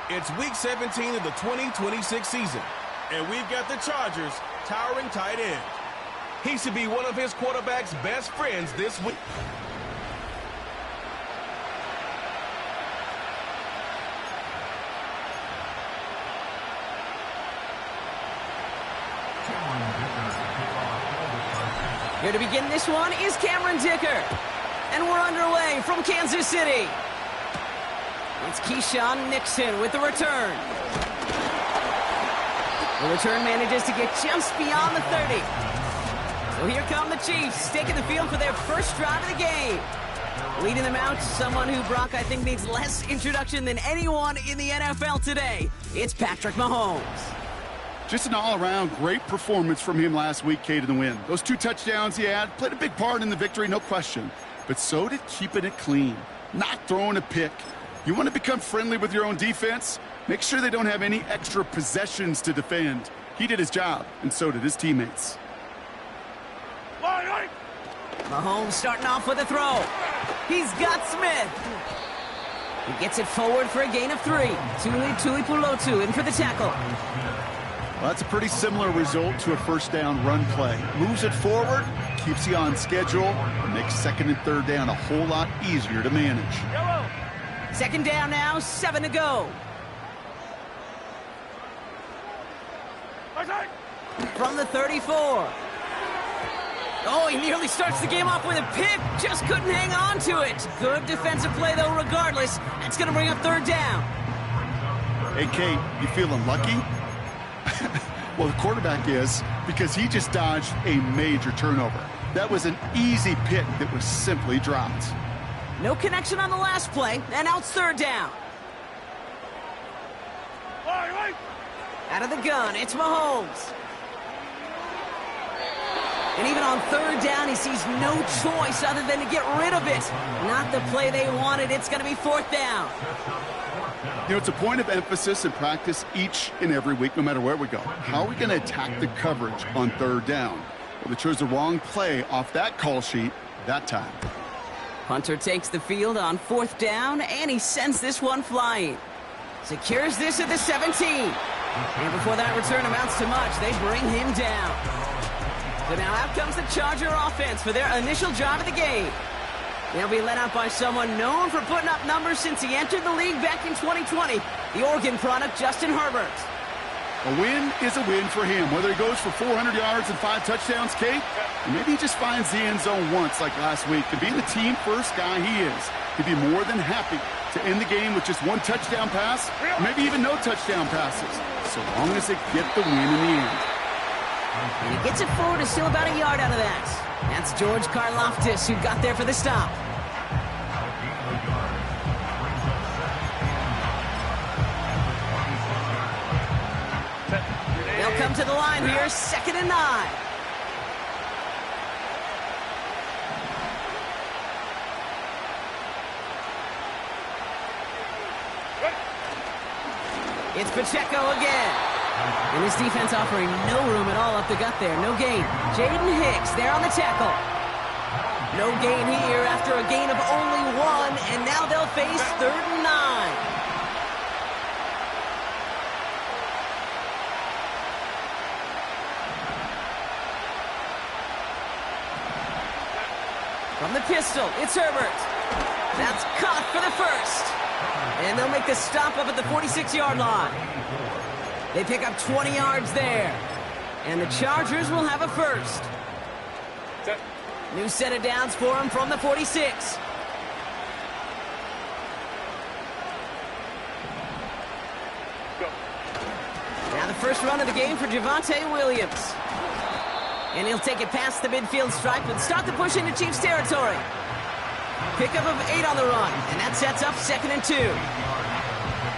It's week 17 of the 2026 season, and we've got the Chargers' towering tight end. He should be one of his quarterback's best friends this week. Here to begin this one is Cameron Dicker. And we're underway from Kansas City. It's Keyshawn Nixon with the return. The return manages to get just beyond the 30. So here come the Chiefs, taking the field for their first drive of the game. Leading them out, someone who, Brock, I think needs less introduction than anyone in the NFL today. It's Patrick Mahomes. Just an all-around great performance from him last week, Kate, in the win. Those 2 touchdowns he had played a big part in the victory, no question. But so did keeping it clean, not throwing a pick. You want to become friendly with your own defense? Make sure they don't have any extra possessions to defend. He did his job, and so did his teammates. Mahomes starting off with a throw. He's got Smith. He gets it forward for a gain of 3. Tuli Pulotu in for the tackle. Well, that's a pretty similar result to a first down run play. Moves it forward, keeps you on schedule, and makes second and third down a whole lot easier to manage. Second down now, 7 to go. From the 34. Oh, he nearly starts the game off with a pick. Just couldn't hang on to it. Good defensive play, though, regardless. That's going to bring up third down. Hey, Kate, you feeling lucky? Well, the quarterback is, because he just dodged a major turnover. That was an easy pick that was simply dropped. No connection on the last play, and now it's third down. Out of the gun, it's Mahomes. And even on third down, he sees no choice other than to get rid of it. Not the play they wanted. It's going to be fourth down. You know, it's a point of emphasis in practice each and every week, no matter where we go. How are we going to attack the coverage on third down? Well, they chose the wrong play off that call sheet that time. Hunter takes the field on fourth down, and he sends this one flying. Secures this at the 17. And before that return amounts to much, they bring him down. So now out comes the Charger offense for their initial drive of the game. They'll be led out by someone known for putting up numbers since he entered the league back in 2020, the Oregon product, Justin Herbert. A win is a win for him, whether he goes for 400 yards and 5 touchdowns, Kate, or maybe he just finds the end zone once like last week. And being the team-first guy he is, he'd be more than happy to end the game with just 1 touchdown pass, or maybe even no touchdown passes, so long as they get the win in the end. And he gets it forward, is still about a yard out of that. That's George Karlaftis who got there for the stop. They'll come to the line here, 2nd and 9. It's Pacheco again. And his defense offering no room at all up the gut there. No gain. Jaden Hicks there on the tackle. No gain here after a gain of only 1, and now they'll face 3rd and 9. From the pistol, it's Herbert. That's caught for the first. And they'll make the stop up at the 46-yard line. They pick up 20 yards there. And the Chargers will have a first. New set of downs for them from the 46. Now the first run of the game for Javonte Williams. And he'll take it past the midfield stripe and start the push into Chiefs territory. Pickup of 8 on the run, and that sets up 2nd and 2.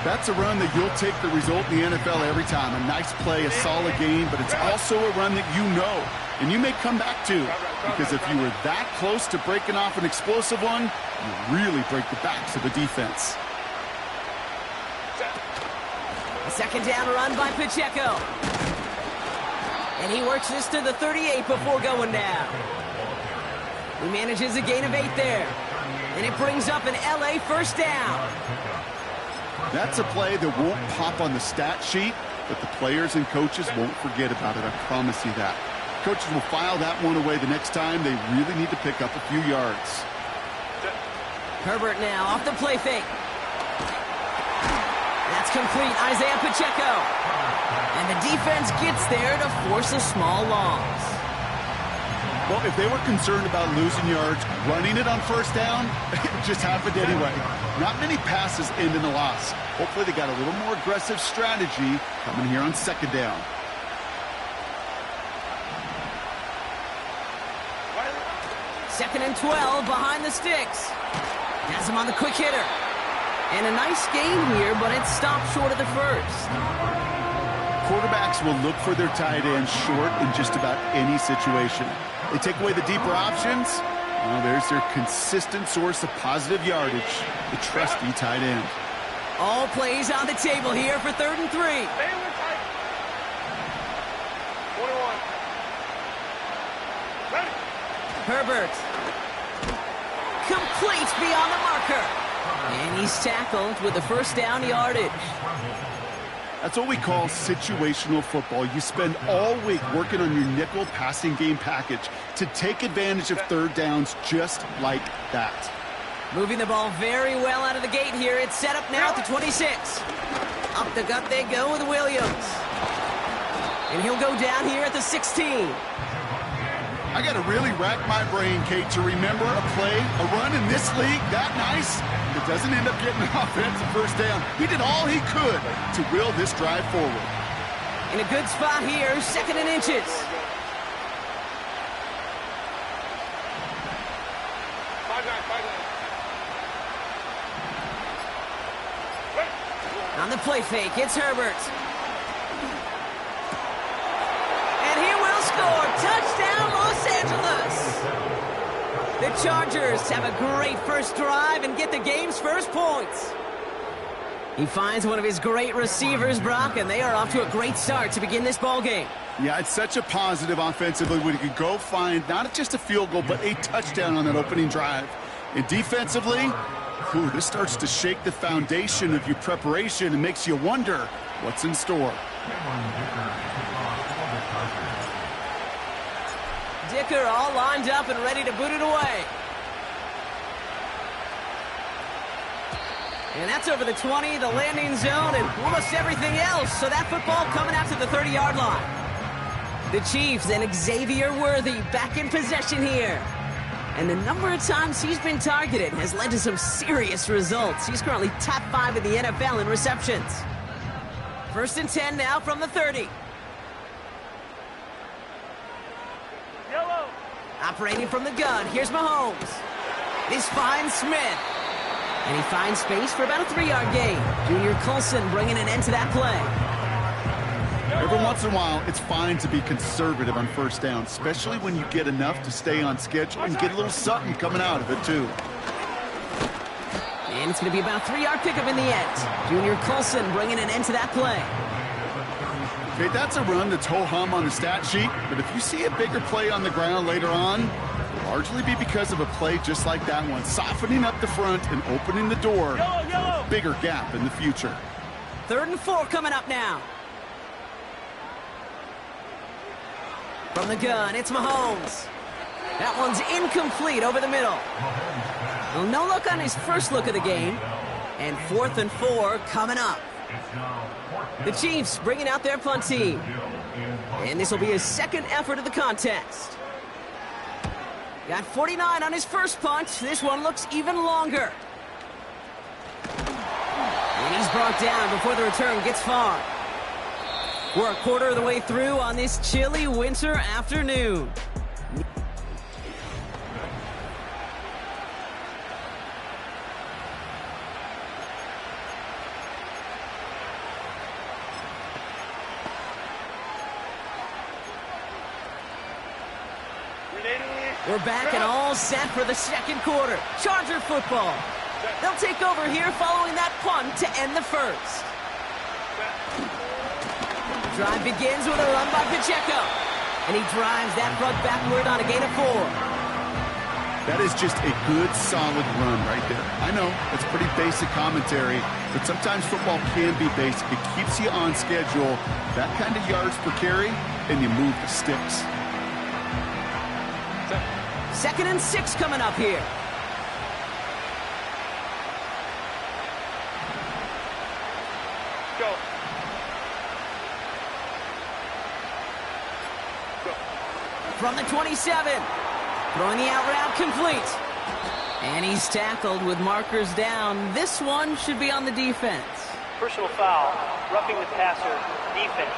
That's a run that you'll take the result in the NFL every time. A nice play, a solid game, but it's also a run that you know, and you may come back to. Because if you were that close to breaking off an explosive one, you really break the backs of the defense. A second down run by Pacheco. And he works this to the 38 before going down. He manages a gain of 8 there. And it brings up an LA first down. That's a play that won't pop on the stat sheet, but the players and coaches won't forget about it. I promise you that. Coaches will file that one away the next time they really need to pick up a few yards. Herbert now off the play fake. That's complete. Isaiah Pacheco. And the defense gets there to force a small loss. Well, if they were concerned about losing yards, running it on first down, it just happened anyway. Not many passes end in a loss. Hopefully they got a little more aggressive strategy coming here on second down. Second and 12 behind the sticks. Has him on the quick hitter. And a nice gain here, but it stopped short of the first. Quarterbacks will look for their tight end short in just about any situation. They take away the deeper options. Well, there's their consistent source of positive yardage, the trusty tight end. All plays on the table here for 3rd and 3. Herbert. Complete beyond the marker. And he's tackled with the first down yardage. That's what we call situational football. You spend all week working on your nickel passing game package to take advantage of third downs just like that. Moving the ball very well out of the gate here. It's set up now at the 26. Up the gut they go with Williams. And he'll go down here at the 16. I got to really rack my brain, Kate, to remember a play, a run in this league that nice. It doesn't end up getting an offensive first down. He did all he could to will this drive forward. In a good spot here, 2nd and inches. On the play fake, it's Herbert. And he will score. Touchdown, Los Angeles. The Chargers have a great first drive and get the game's first points. He finds one of his great receivers, Brock, and they are off to a great start to begin this ball game. Yeah, it's such a positive offensively when you can go find not just a field goal, but a touchdown on that opening drive. And defensively, this starts to shake the foundation of your preparation and makes you wonder what's in store. Dicker all lined up and ready to boot it away. And that's over the 20, the landing zone, and almost everything else. So that football coming out to the 30-yard line. The Chiefs and Xavier Worthy back in possession here. And the number of times he's been targeted has led to some serious results. He's currently top 5 in the NFL in receptions. 1st and 10 now from the 30. Operating from the gun, here's Mahomes. This finds Smith. And he finds space for about a 3-yard gain. Junior Colson bringing an end to that play. Every once in a while, it's fine to be conservative on first down, especially when you get enough to stay on schedule and get a little something coming out of it, too. And it's going to be about a 3-yard pickup in the end. Junior Colson bringing an end to that play. Okay, that's a run that's ho-hum on the stat sheet, but if you see a bigger play on the ground later on, it'll largely be because of a play just like that one, softening up the front and opening the door to a bigger gap in the future. 3rd and 4 coming up now. From the gun, it's Mahomes. That one's incomplete over the middle. Well, no look on his first look of the game. And 4th and 4 coming up. The Chiefs bringing out their punt team. And this will be his 2nd effort of the contest. Got 49 on his first punt. This one looks even longer. And he's brought down before the return gets far. We're a quarter of the way through on this chilly winter afternoon. We're back and all set for the 2nd quarter. Charger football. They'll take over here following that punt to end the first. Drive begins with a run by Pacheco. And he drives that front backward on a gain of 4. That is just a good, solid run right there. I know, it's pretty basic commentary, but sometimes football can be basic. It keeps you on schedule, that kind of yards per carry, and you move the sticks. 2nd and 6 coming up here. Go. From the 27. Throwing the out route complete. And he's tackled with markers down. This one should be on the defense. Personal foul. Roughing the passer. Defense.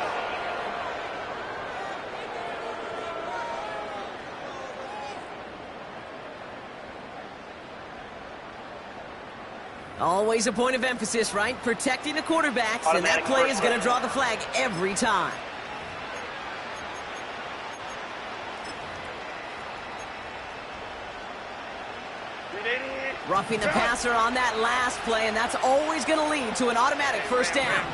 Always a point of emphasis, right? Protecting the quarterbacks, and that play is going to draw the flag every time. Roughing the passer on that last play, and that's always going to lead to an automatic first down.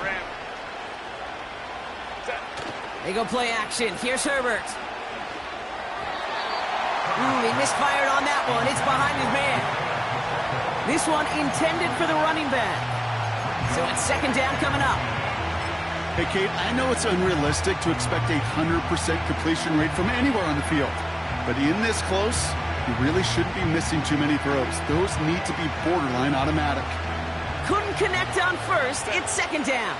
They go play action. Here's Herbert. He misfired on that one. It's behind his man. This one intended for the running back. So it's 2nd down coming up. Hey, Kate, I know it's unrealistic to expect a 100% completion rate from anywhere on the field. But in this close, you really shouldn't be missing too many throws. Those need to be borderline automatic. Couldn't connect on first. It's 2nd down.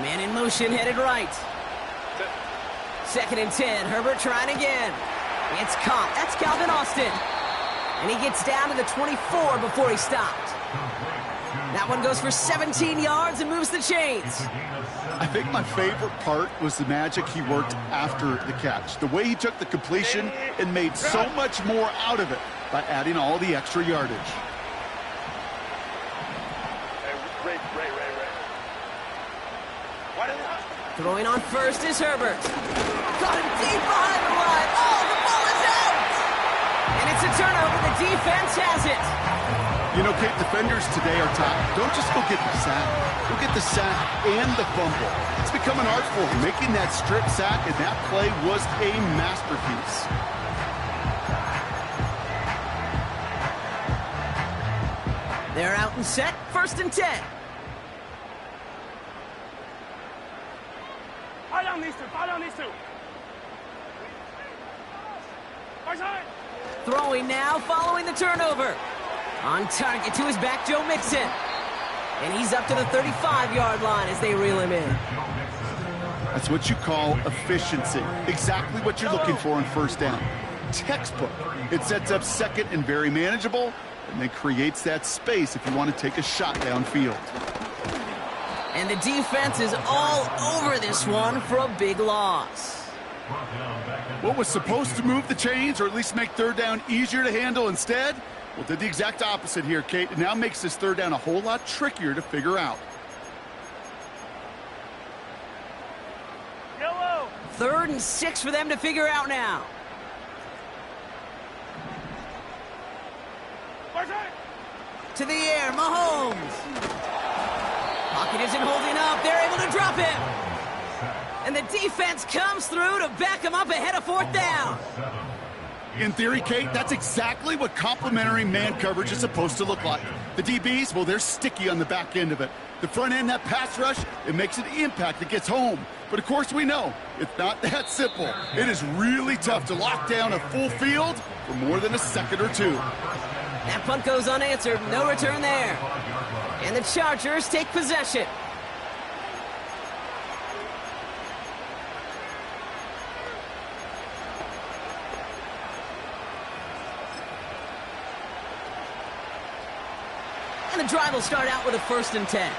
Man in motion, headed right. 2nd and 10. Herbert trying again. It's caught. That's Calvin Austin. And he gets down to the 24 before he stopped. That one goes for 17 yards and moves the chains. I think my favorite part was the magic he worked after the catch. The way he took the completion and made so much more out of it by adding all the extra yardage. Throwing on first is Herbert. Got him deep behind the line. Oh, the ball is out! And it's a turnover. The defense has it. You know, Kate, defenders today are taught, don't just go get the sack. Go get the sack and the fumble. It's become an art form. Making that strip sack, and that play was a masterpiece. They're out and set. 1st and 10. Fire on these two. Throwing now, following the turnover. On target to his back, Joe Mixon. And he's up to the 35-yard line as they reel him in. That's what you call efficiency. Exactly what you're looking for on 1st down. Textbook. It sets up 2nd and very manageable, and then creates that space if you want to take a shot downfield. And the defense is all over this one for a big loss. What was supposed to move the chains, or at least make 3rd down easier to handle instead? Well, did the exact opposite here, Kate. It now makes this 3rd down a whole lot trickier to figure out. 3rd and 6 for them to figure out now. To the air, Mahomes. Pocket isn't holding up. They're able to drop him. And the defense comes through to back him up ahead of 4th down. In theory, Kate, that's exactly what complementary man coverage is supposed to look like. The DBs, well, they're sticky on the back end of it. The front end, that pass rush, it makes an impact that gets home. But, of course, we know it's not that simple. It is really tough to lock down a full field for more than a second or two. That punt goes unanswered. No return there. And the Chargers take possession. And the drive will start out with a 1st and 10.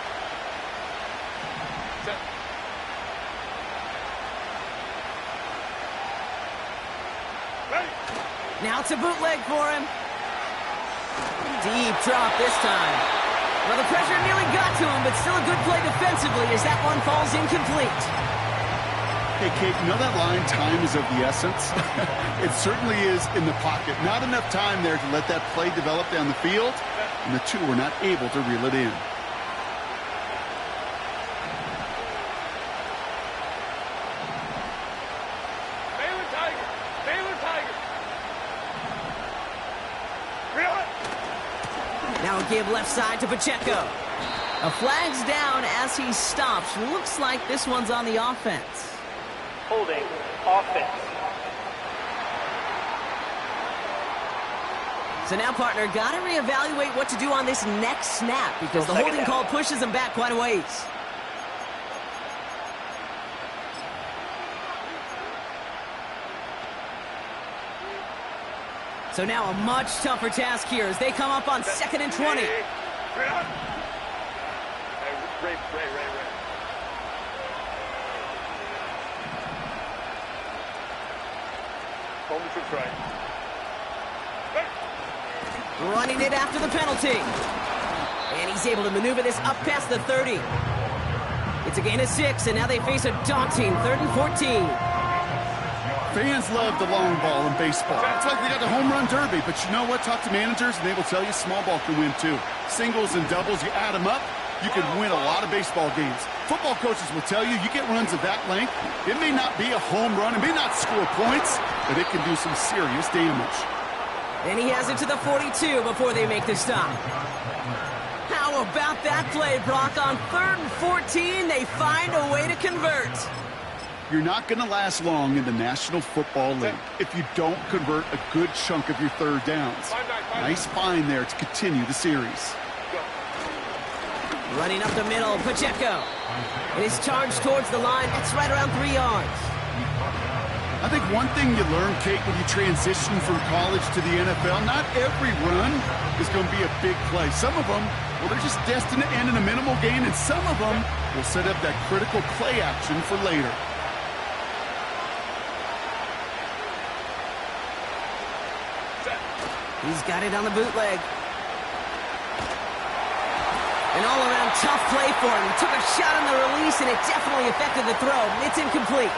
Now it's a bootleg for him. Deep drop this time. Well, the pressure nearly got to him, but still a good play defensively as that one falls incomplete. Hey, Kate, you know that line, time is of the essence? It certainly is in the pocket. Not enough time there to let that play develop down the field, and the two were not able to reel it in. Now a give left side to Pacheco. A flag's down as he stops. Looks like this one's on the offense. Holding, offense. So now, partner, got to reevaluate what to do on this next snap because the holding call pushes him back quite a ways. So now a much tougher task here as they come up on 2nd and 20. Ray. Hold the troops right. Running it after the penalty. And he's able to maneuver this up past the 30. It's a gain of 6, and now they face a daunting 3rd and 14. Fans love the long ball in baseball. It's like they got the home run derby, but you know what? Talk to managers, and they will tell you small ball can win too. Singles and doubles, you add them up, you can win a lot of baseball games. Football coaches will tell you get runs of that length. It may not be a home run, it may not score points, but it can do some serious damage. And he has it to the 42 before they make the stop. How about that play, Brock? On 3rd and 14, they find a way to convert. You're not going to last long in the National Football League if you don't convert a good chunk of your third downs. Nice find there to continue the series. Running up the middle, Pacheco. And he's charged towards the line. That's right around 3 yards. I think one thing you learn, Kate, when you transition from college to the NFL, not every run is going to be a big play. Some of them, well, they're just destined to end in a minimal gain, and some of them will set up that critical play action for later. He's got it on the bootleg. An all-around tough play for him. He took a shot on the release, and it definitely affected the throw. It's incomplete.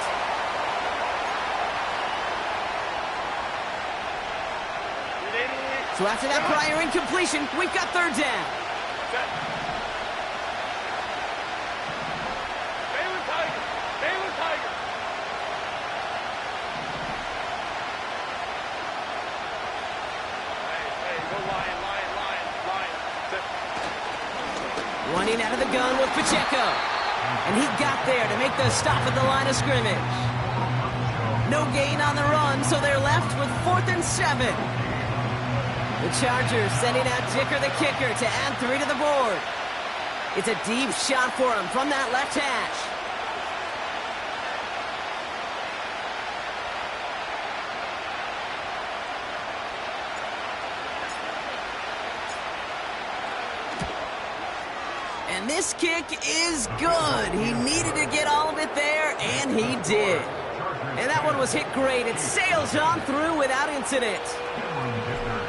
So after that prior incompletion, we've got 3rd down. Running out of the gun with Pacheco. And he got there to make the stop at the line of scrimmage. No gain on the run, so they're left with 4th and 7. The Chargers sending out Dicker the kicker to add 3 to the board. It's a deep shot for him from that left hash. And this kick is good. He needed to get all of it there, and he did. And that one was hit great. It sails on through without incident.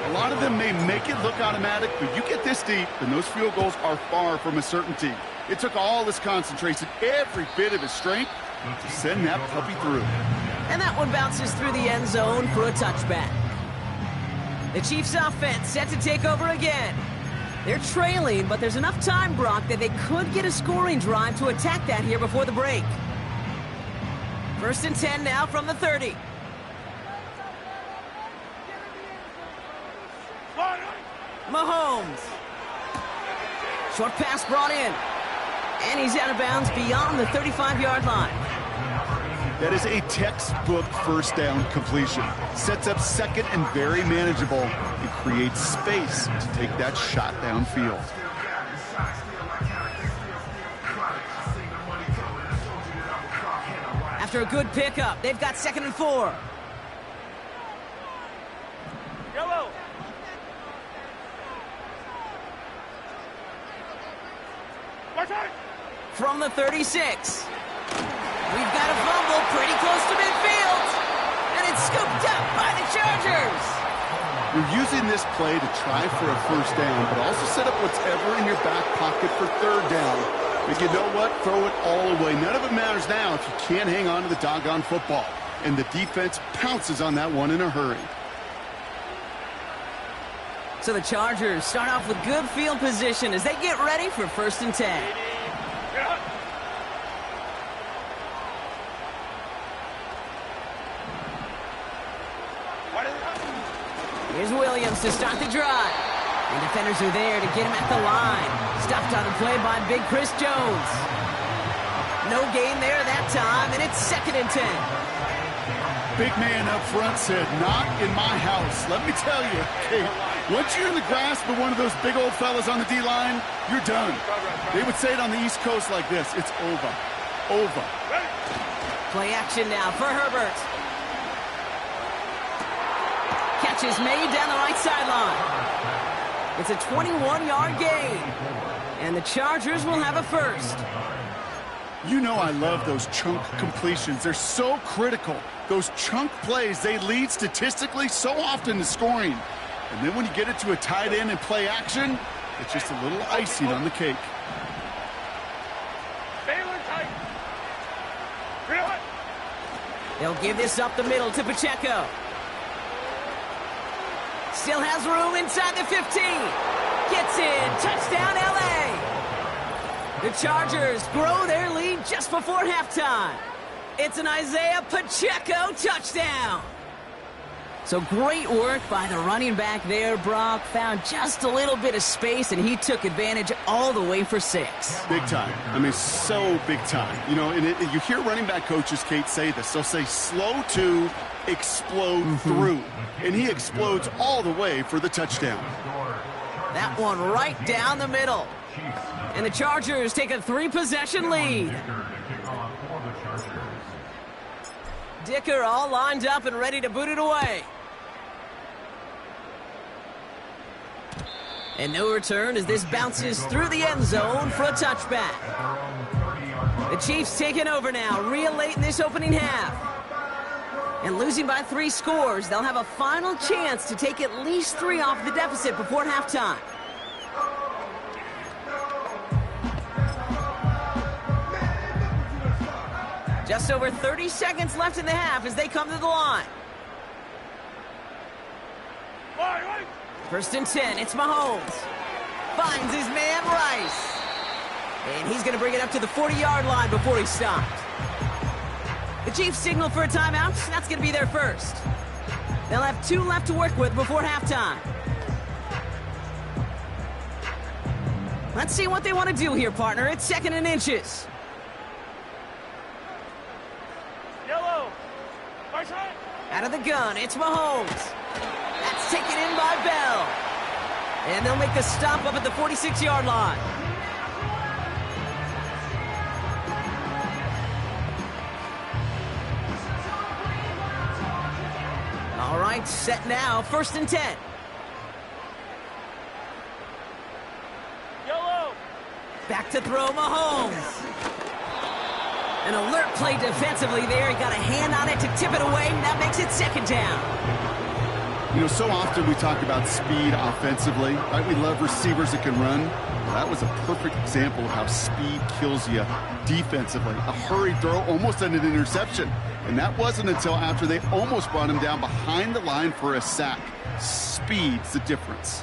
A lot of them may make it look automatic, but you get this deep, and those field goals are far from a certainty. It took all his concentration, every bit of his strength, to send that puppy through. And that one bounces through the end zone for a touchback. The Chiefs' offense set to take over again. They're trailing, but there's enough time, Brock, that they could get a scoring drive to attack that here before the break. 1st and 10 now from the 30. Mahomes. Short pass brought in. And he's out of bounds beyond the 35-yard line. That is a textbook 1st down completion. Sets up 2nd and very manageable. It creates space to take that shot downfield. After a good pickup, they've got 2nd and 4. Yellow. From the 36. We've got a fumble pretty close to midfield. And it's scooped up by the Chargers. You're using this play to try for a 1st down, but also set up whatever in your back pocket for 3rd down. But you know what? Throw it all away. None of it matters now if you can't hang on to the doggone football. And the defense pounces on that one in a hurry. So the Chargers start off with good field position as they get ready for 1st and 10. Here's Williams to start the drive. And defenders are there to get him at the line. Stopped on the play by big Chris Jones. No gain there that time, and it's 2nd and 10. Big man up front said, not in my house. Let me tell you, Kate, once you're in the grasp of one of those big old fellas on the D-line, you're done. They would say it on the East Coast like this, it's over. Over. Play action now for Herbert. Catch is made down the right sideline. It's a 21-yard gain. And the Chargers will have a first. You know I love those chunk completions. They're so critical. Those chunk plays, they lead statistically so often to scoring. And then when you get it to a tight end and play action, it's just a little icing on the cake. They'll give this up the middle to Pacheco. Still has room inside the 15. Gets in. Touchdown, L.A. The Chargers grow their lead just before halftime. It's an Isaiah Pacheco touchdown. So great work by the running back there, Brock. Found just a little bit of space, and he took advantage all the way for 6. Big time. I mean, so big time. You know, and you hear running back coaches, Kate, say this. They'll say slow to explode through. And he explodes all the way for the touchdown. That one right down the middle. And the Chargers take a 3-possession lead. Dicker all lined up and ready to boot it away. And no return as this bounces through the end zone for a touchback. The Chiefs taking over now, real late in this opening half. And losing by 3 scores, they'll have a final chance to take at least 3 off the deficit before halftime. Just over 30 seconds left in the half as they come to the line. 1st and 10, it's Mahomes. Finds his man Rice. And he's going to bring it up to the 40-yard line before he stopped. The Chiefs signal for a timeout. That's going to be their first. They'll have 2 left to work with before halftime. Let's see what they want to do here, partner. It's 2nd and inches. Yellow. Out of the gun, it's Mahomes. That's taken in by Bell. And they'll make the stop up at the 46-yard line. All right, set now, 1st and 10. Yellow. Back to throw, Mahomes. An alert play defensively there. He got a hand on it to tip it away, and that makes it 2nd down. You know, so often we talk about speed offensively, right? We love receivers that can run. Well, that was a perfect example of how speed kills you defensively. A hurried throw, almost an interception. And that wasn't until after they almost brought him down behind the line for a sack. Speed's the difference.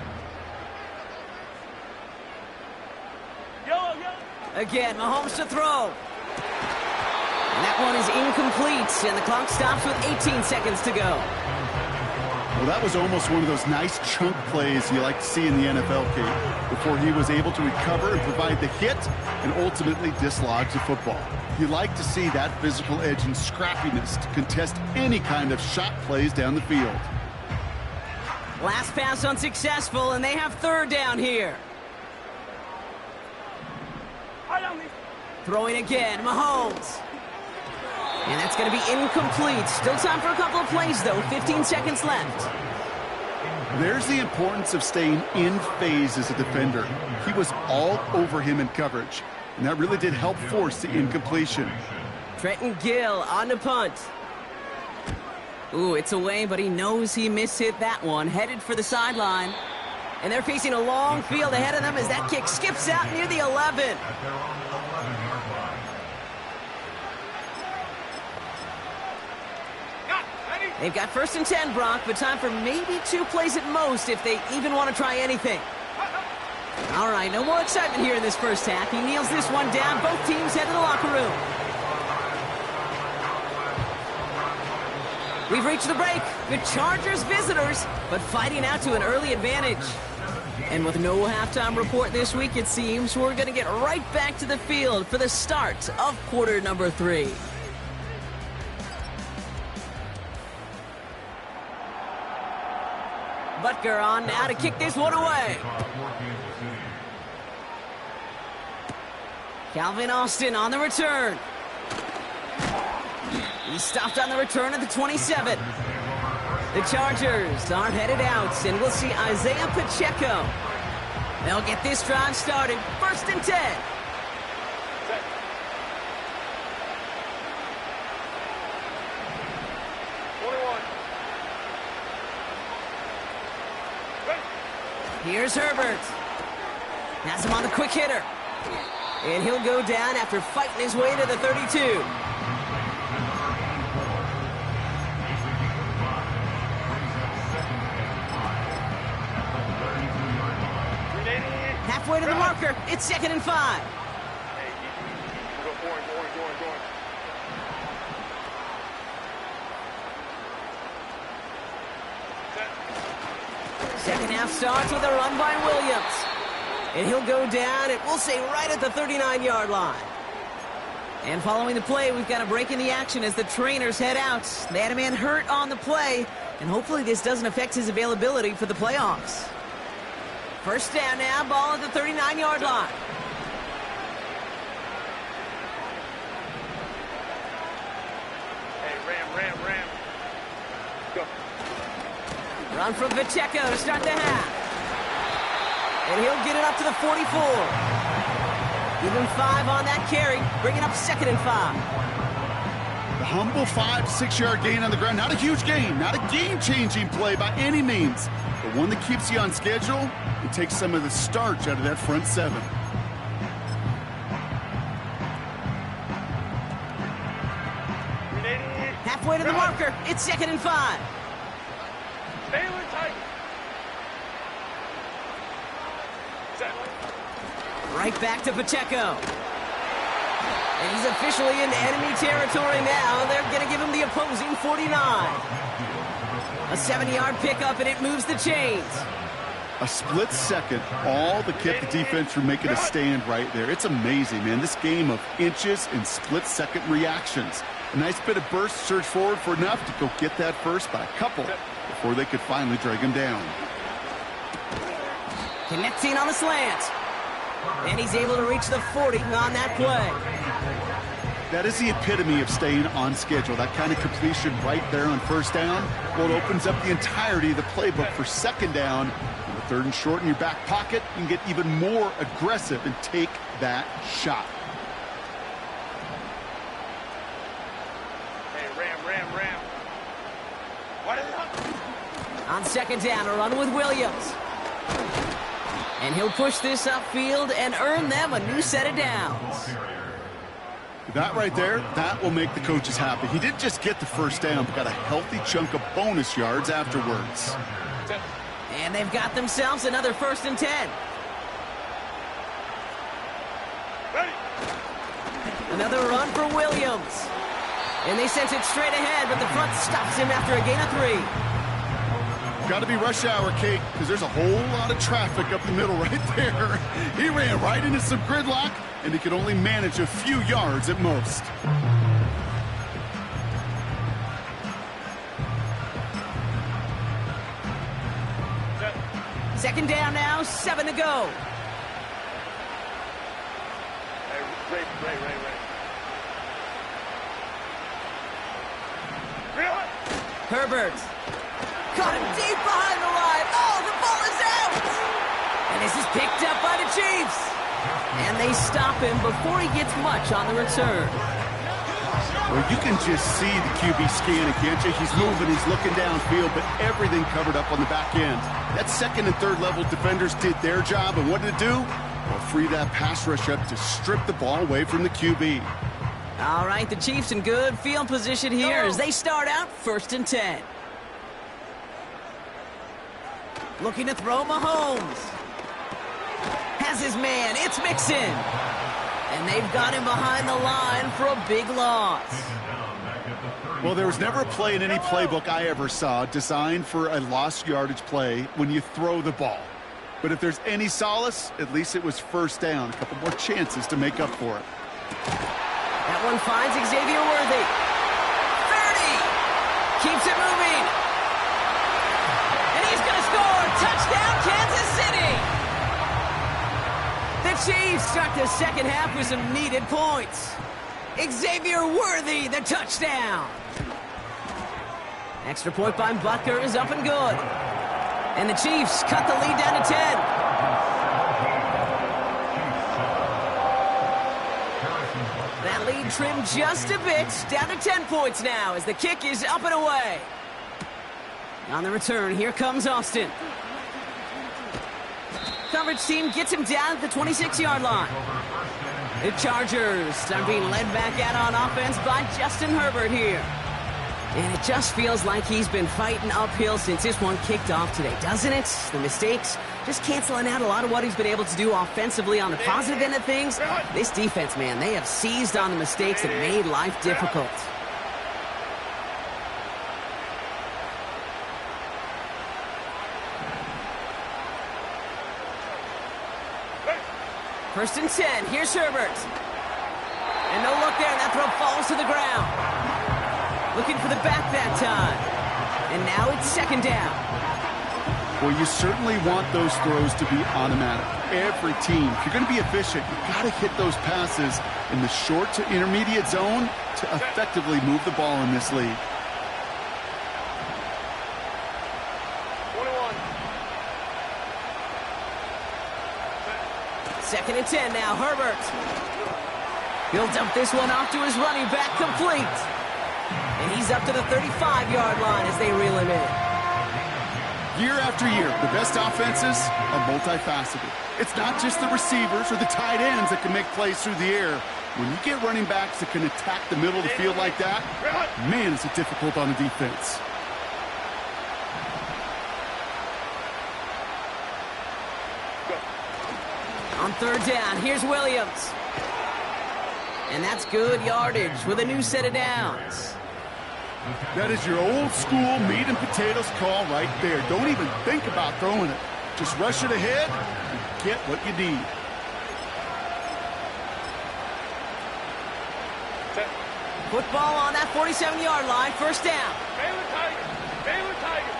Yellow. Again, Mahomes to throw. And that one is incomplete, and the clock stops with 18 seconds to go. Well, that was almost one of those nice chunk plays you like to see in the NFL, Kate, before he was able to recover and provide the hit and ultimately dislodge the football. You like to see that physical edge and scrappiness to contest any kind of shot plays down the field. Last pass unsuccessful, and they have 3rd down here. Throwing again, Mahomes. And that's going to be incomplete. Still time for a couple of plays, though. 15 seconds left. There's the importance of staying in phase as a defender. He was all over him in coverage, and that really did help force the incompletion. Trenton Gill on the punt. Ooh, it's away, but he knows he mishit that one. Headed for the sideline. And they're facing a long field ahead of them as that kick skips out near the 11. They've got 1st and 10, Brock, but time for maybe 2 plays at most if they even want to try anything. All right, no more excitement here in this first half. He kneels this one down. Both teams head to the locker room. We've reached the break. The Chargers visitors, but fighting out to an early advantage. And with no halftime report this week, it seems we're going to get right back to the field for the start of quarter number 3. Butker on now to kick this one away. Calvin Austin on the return. He stopped on the return at the 27. The Chargers are headed out, and we'll see Isaiah Pacheco. They'll get this drive started. 1st and 10. Here's Herbert. Has him on the quick hitter. And he'll go down after fighting his way to the 32. Halfway to the marker. It's 2nd and 5. Second half starts with a run by Williams. And he'll go down, and we'll say right at the 39-yard line. And following the play, we've got a break in the action as the trainers head out. They had a man hurt on the play, and hopefully this doesn't affect his availability for the playoffs. 1st down now, ball at the 39-yard line. Hey, Ram. Go. Run from Pacheco to start the half. And he'll get it up to the 44. Give him 5 on that carry, bringing up 2nd and 5. The humble 5-6-yard gain on the ground. Not a huge gain, not a game-changing play by any means, but one that keeps you on schedule and takes some of the starch out of that front 7. Halfway to the marker, it's 2nd and 5. Stay with tight. Right back to Pacheco. And he's officially into enemy territory now. They're going to give him the opposing 49. A 70-yard pickup, and it moves the chains. A split second, all that kept the defense from making a stand right there. It's amazing, man. This game of inches and split-second reactions. A nice bit of burst, surge forward for enough to go get that first by a couple before they could finally drag him down. Connecting on the slant. And he's able to reach the 40 on that play. That is the epitome of staying on schedule. That kind of completion right there on 1st down. Well, it opens up the entirety of the playbook for 2nd down. On the 3rd and short in your back pocket, you can get even more aggressive and take that shot. Hey, Ram. What is it? On 2nd down, a run with Williams. And he'll push this upfield and earn them a new set of downs. That right there, that will make the coaches happy. He didn't just get the 1st down, but got a healthy chunk of bonus yards afterwards. And they've got themselves another 1st and 10. Ready. Another run for Williams. And they sent it straight ahead, but the front stops him after a gain of 3. Got to be rush hour, Kate, because there's a whole lot of traffic up the middle right there. He ran right into some gridlock, and he could only manage a few yards at most. Second down now, 7 to go. Hey, Ray. Herbert. Caught him deep behind the line. Oh, the ball is out! And this is picked up by the Chiefs. And they stop him before he gets much on the return. Well, you can just see the QB scanning, can't you? He's moving, he's looking downfield, but everything covered up on the back end. That second and third level defenders did their job, and what did it do? Well, free that pass rush up to strip the ball away from the QB. All right, the Chiefs in good field position here as they start out 1st and 10. Looking to throw Mahomes. Has his man, it's Mixon. And they've got him behind the line for a big loss. Well, there was never a play in any playbook I ever saw designed for a lost yardage play when you throw the ball. But if there's any solace, at least it was first down. A couple more chances to make up for it. That one finds Xavier Worthy. 30. Keeps it moving. And he's going to score. Touchdown, Kansas City. The Chiefs start the second half with some needed points. Xavier Worthy, the touchdown. Extra point by Butker is up and good. And the Chiefs cut the lead down to 10. That lead trimmed just a bit, down to 10 points now as the kick is up and away. On the return, here comes Austin. Coverage team gets him down at the 26-yard line. The Chargers are being led back out on offense by Justin Herbert here. And it just feels like he's been fighting uphill since this one kicked off today, doesn't it? The mistakes just canceling out a lot of what he's been able to do offensively on the positive end of things. This defense, man, they have seized on the mistakes that made life difficult. First and 10, here's Herbert. And no look there, and that throw falls to the ground. Looking for the back that time. And now it's second down. Well, you certainly want those throws to be automatic. Every team, if you're going to be efficient, you've got to hit those passes in the short to intermediate zone to effectively move the ball in this league. 21. Second and 10 now, Herbert. Builds up this one off to his running back, complete. And he's up to the 35-yard line as they reel him in. Year after year, the best offenses are multifaceted. It's not just the receivers or the tight ends that can make plays through the air. When you get running backs that can attack the middle of the field like that, man, is it difficult on the defense. On third down, here's Williams. And that's good yardage with a new set of downs. That is your old school meat and potatoes call right there. Don't even think about throwing it. Just rush it ahead and get what you need. Football on that 47-yard line, first down. Baylor Tigers. Baylor Tigers.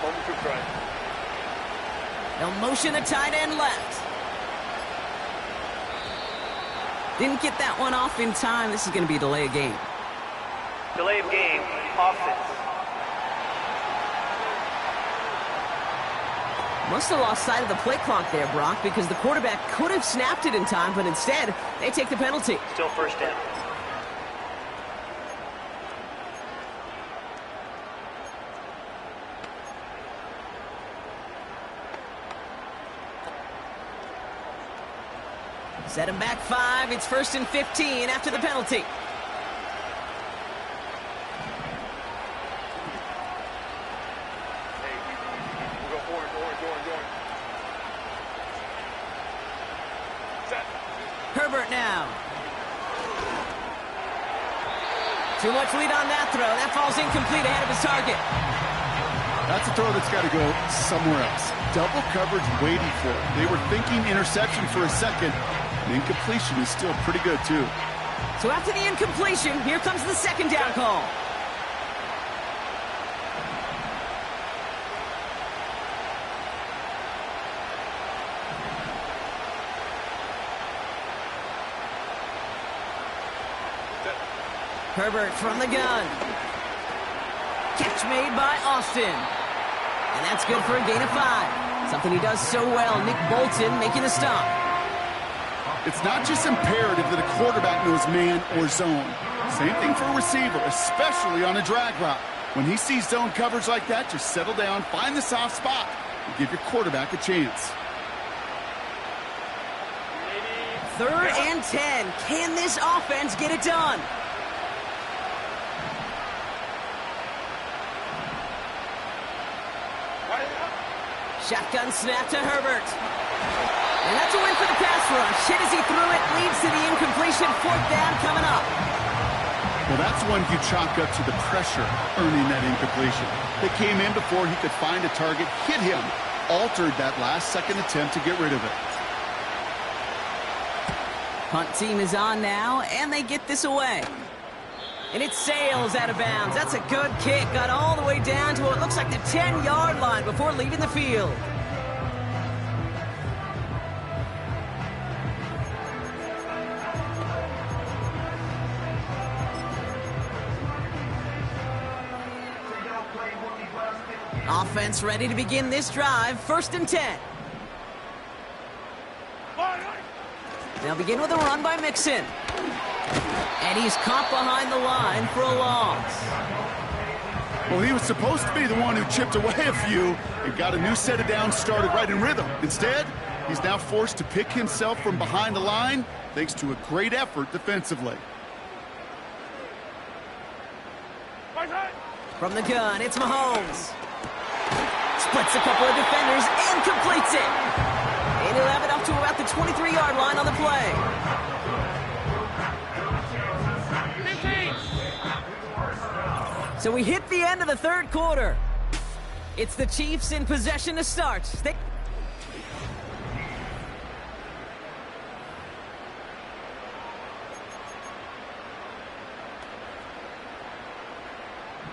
Home to try. They'll motion the tight end left. Didn't get that one off in time. This is going to be a delay of game. Delay of game. Offense. Must have lost sight of the play clock there, Brock, because the quarterback could have snapped it in time, but instead, they take the penalty. Still first down. Set him back 5. It's first and 15 after the penalty. Hey, we'll go orange. Set. Herbert now. Too much lead on that throw. That falls incomplete ahead of his target. That's a throw that's got to go somewhere else. Double coverage waiting for it. They were thinking interception for a second. The incompletion is still pretty good, too. So after the incompletion, here comes the second down call. Herbert from the gun. Catch made by Austin. And that's good for a gain of 5. Something he does so well. Nick Bolton making the stop. It's not just imperative that a quarterback knows man or zone. Same thing for a receiver, especially on a drag route. When he sees zone coverage like that, just settle down, find the soft spot, and give your quarterback a chance. 3rd and 10. Can this offense get it done? Shotgun snap to Herbert. And that's a win for the pass rush. Hit as he threw it, leads to the incompletion. 4th down coming up. Well, that's one you chalk up to the pressure earning that incompletion. They came in before he could find a target, hit him, altered that last-second attempt to get rid of it. Punt team is on now, and they get this away. And it sails out of bounds. That's a good kick. Got all the way down to what looks like the 10-yard line before leaving the field. Offense ready to begin this drive. 1st and 10. They'll begin with a run by Mixon. And he's caught behind the line for a loss. Well, he was supposed to be the one who chipped away a few and got a new set of downs started right in rhythm. Instead, he's now forced to pick himself from behind the line thanks to a great effort defensively. From the gun, it's Mahomes. Splits a couple of defenders and completes it. And he'll have it up to about the 23-yard line on the play. So we hit the end of the 3rd quarter. It's the Chiefs in possession to start.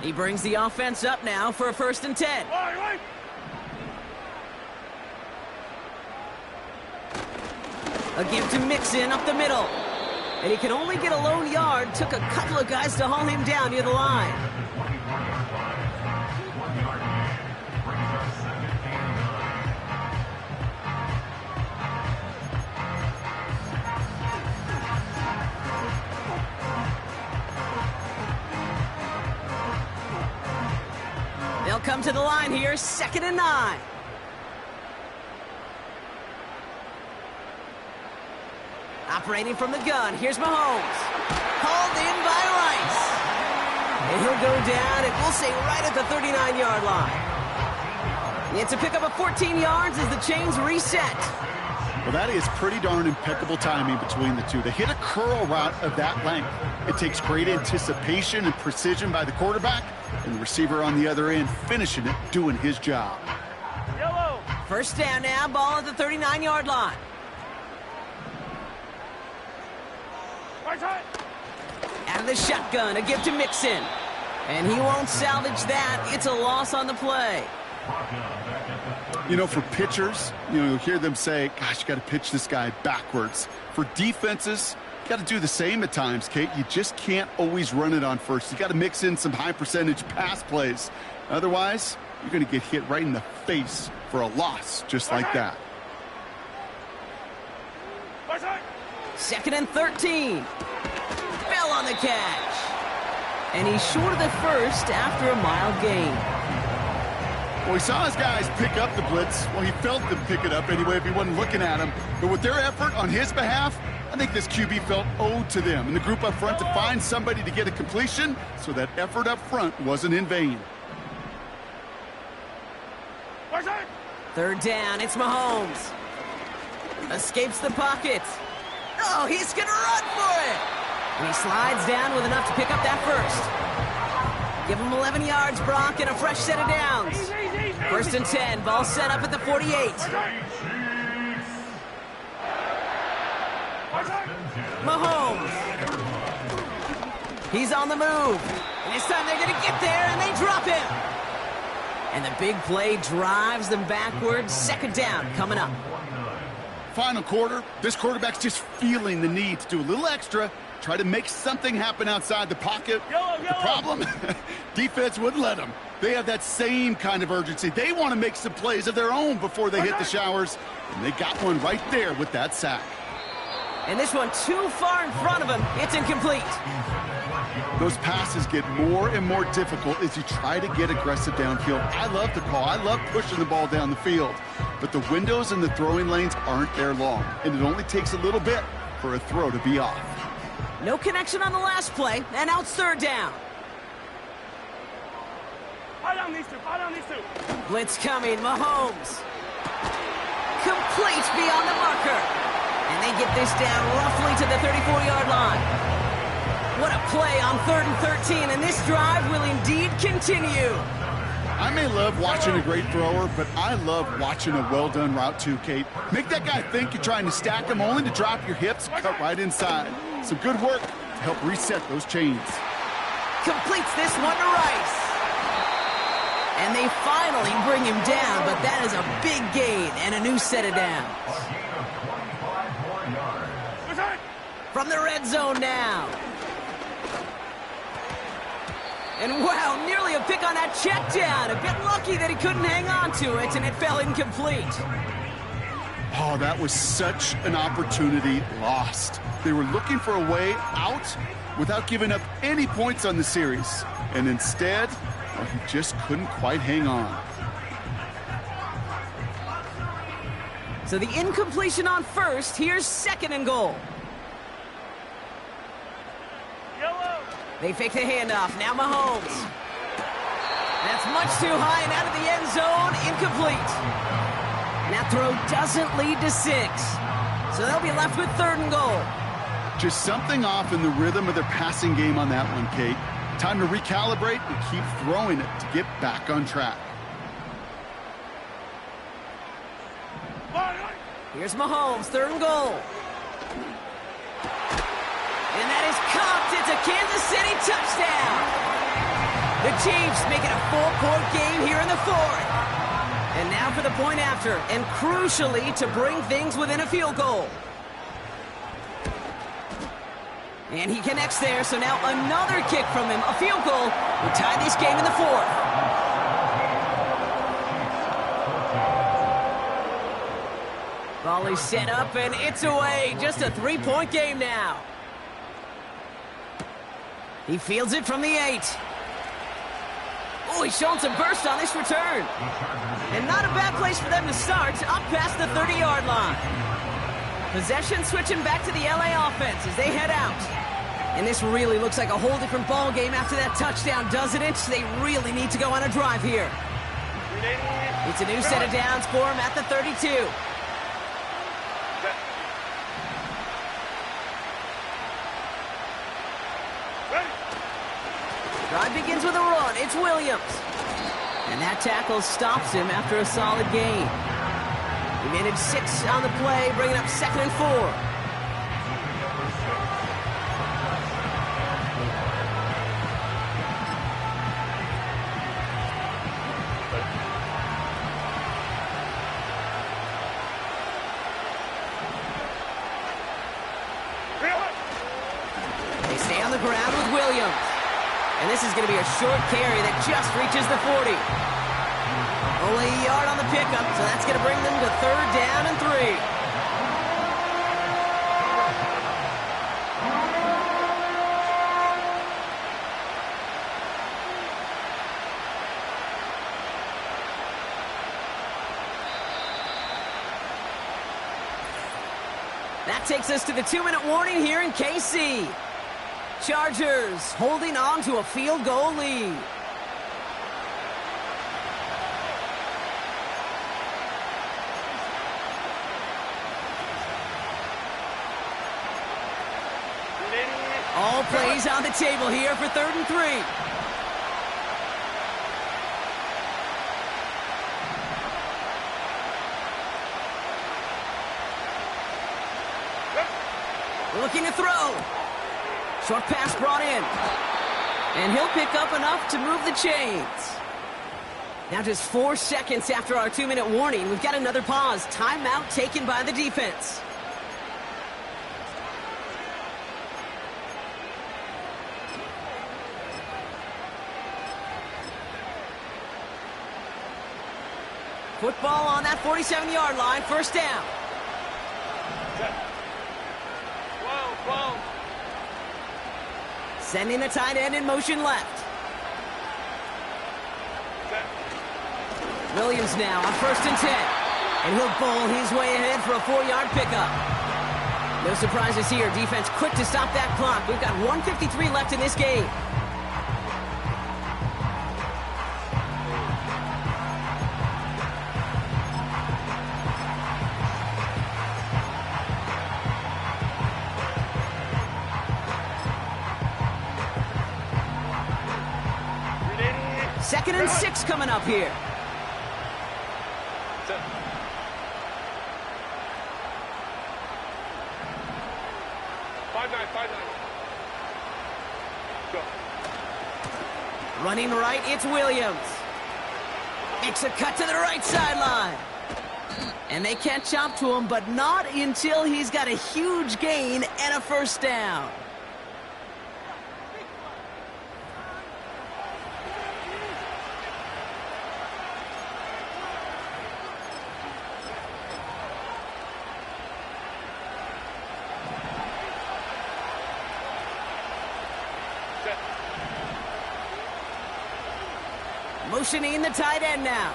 He brings the offense up now for a 1st and 10. A give to Mixon up the middle. And he can only get a lone yard. Took a couple of guys to haul him down near the line. They'll come to the line here, 2nd and 9. Operating from the gun, here's Mahomes. Hauled in by Rice. And he'll go down, and we'll say right at the 39-yard line. It's a pickup of 14 yards as the chains reset. Well, that is pretty darn impeccable timing between the two. They hit a curl route of that length. It takes great anticipation and precision by the quarterback, and the receiver on the other end finishing it, doing his job. Yellow. 1st down now, ball at the 39-yard line. Out of the shotgun, a give to Mixon. And he won't salvage that. It's a loss on the play. You know, for pitchers, you'll hear them say, gosh, you got to pitch this guy backwards. For defenses, you got to do the same at times, Kate. You just can't always run it on first. You got to mix in some high-percentage pass plays. Otherwise, you're going to get hit right in the face for a loss just like that. 2nd and 13. Fell on the catch. And he's short of the 1st after a mild gain. Well, he saw his guys pick up the blitz. Well, he felt them pick it up anyway if he wasn't looking at him. But with their effort on his behalf, I think this QB felt owed to them and the group up front to find somebody to get a completion so that effort up front wasn't in vain. 3rd down, it's Mahomes. Escapes the pocket. Oh, he's going to run for it. And he slides down with enough to pick up that 1st. Give him 11 yards, Brock, and a fresh set of downs. 1st and 10, ball set up at the 48. Mahomes. He's on the move. And this time they're going to get there, and they drop him. And the big play drives them backwards. 2nd down coming up. Final quarter, this quarterback's just feeling the need to do a little extra, try to make something happen outside the pocket. The problem, defense wouldn't let them. They have that same kind of urgency. They want to make some plays of their own before they hit the showers, and they got one right there with that sack. And this one too far in front of him. It's incomplete. Those passes get more and more difficult as you try to get aggressive downfield. I love the call. I love pushing the ball down the field. But the windows in the throwing lanes aren't there long, and it only takes a little bit for a throw to be off. No connection on the last play, and now it's third down. Fire down these two. Fire down these two. Blitz coming. Mahomes. Complete beyond the marker. And they get this down roughly to the 34-yard line. What a play on 3rd and 13, and this drive will indeed continue. I may love watching a great thrower, but I love watching a well-done route too, Kate. Make that guy think you're trying to stack him only to drop your hips and cut right inside. Some good work to help reset those chains. Completes this one to Rice. And they finally bring him down, but that is a big gain and a new set of downs. From the red zone now. And wow, nearly a pick on that check down. A bit lucky that he couldn't hang on to it, and it fell incomplete. Oh, that was such an opportunity lost. They were looking for a way out without giving up any points on the series. And instead, well, he just couldn't quite hang on. So the incompletion on first. Here's 2nd and goal. They fake the handoff. Now Mahomes. That's much too high and out of the end zone. Incomplete. That throw doesn't lead to 6. So they'll be left with 3rd and goal. Just something off in the rhythm of their passing game on that one, Kate. Time to recalibrate and keep throwing it to get back on track. Here's Mahomes, 3rd and goal. And that is cuffed. It's a Kansas City touchdown. The Chiefs make it a 4-point game here in the 4th. And now for the point after, and crucially to bring things within a field goal. And he connects there, so now another kick from him, a field goal, will tie this game in the 4th. Ball is set up, and it's away. Just a 3-point game now. He fields it from the 8. Oh, he's showing some burst on this return. And not a bad place for them to start, up past the 30-yard line. Possession switching back to the LA offense as they head out. And this really looks like a whole different ball game after that touchdown, doesn't it? They really need to go on a drive here. It's a new set of downs for him at the 32. Drive begins with a run. It's Williams. And that tackle stops him after a solid gain. He managed 6 on the play, bringing up 2nd and 4. They stay on the ground with Williams. And this is going to be a short carry that just reaches the 40. Only a yard on the pickup, so that's going to bring them to 3rd down and 3. That takes us to the 2-minute warning here in KC. Chargers holding on to a field goal lead. All plays on the table here for 3rd and 3. Looking to throw. Short pass brought in. And he'll pick up enough to move the chains. Now just 4 seconds after our 2-minute warning, we've got another pause. Timeout taken by the defense. Football on that 47-yard line, 1st down. Sending the tight end in motion left. Williams now on 1st and 10. And he'll bowl his way ahead for a 4-yard pickup. No surprises here. Defense quick to stop that clock. We've got 1:53 left in this game. Second and 6 coming up here. Go. Running right, it's Williams. Makes a cut to the right sideline. And they catch up to him, but not until he's got a huge gain and a 1st down. Motioning the tight end now.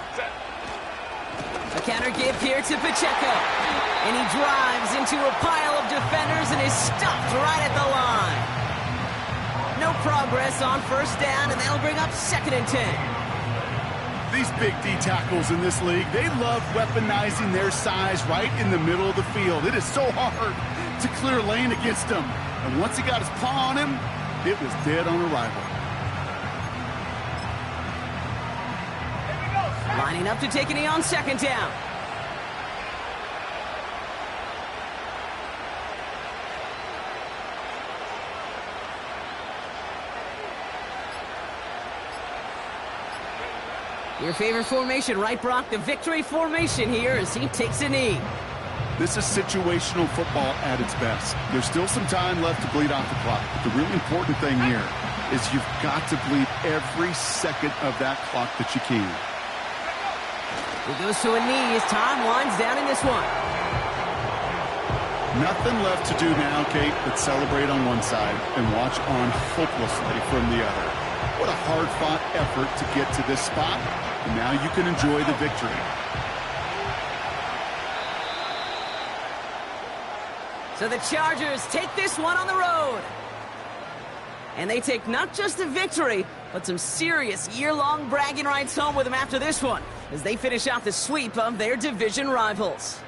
A counter give here to Pacheco. And he drives into a pile of defenders and is stopped right at the line. No progress on 1st down, and that'll bring up 2nd and 10. These big D tackles in this league, they love weaponizing their size right in the middle of the field. It is so hard to clear lane against him. And once he got his paw on him, it was dead on arrival. Lining up to take a knee on 2nd down. Your favorite formation, right, Brock? The victory formation here as he takes a knee. This is situational football at its best. There's still some time left to bleed off the clock. But the really important thing here is you've got to bleed every second of that clock that you can. He goes to a knee as time winds down in this one. Nothing left to do now, Kate, but celebrate on one side and watch on hopelessly from the other. What a hard-fought effort to get to this spot, and now you can enjoy the victory. So the Chargers take this one on the road. And they take not just the victory, but some serious year-long bragging rights home with them after this one, as they finish out the sweep of their division rivals.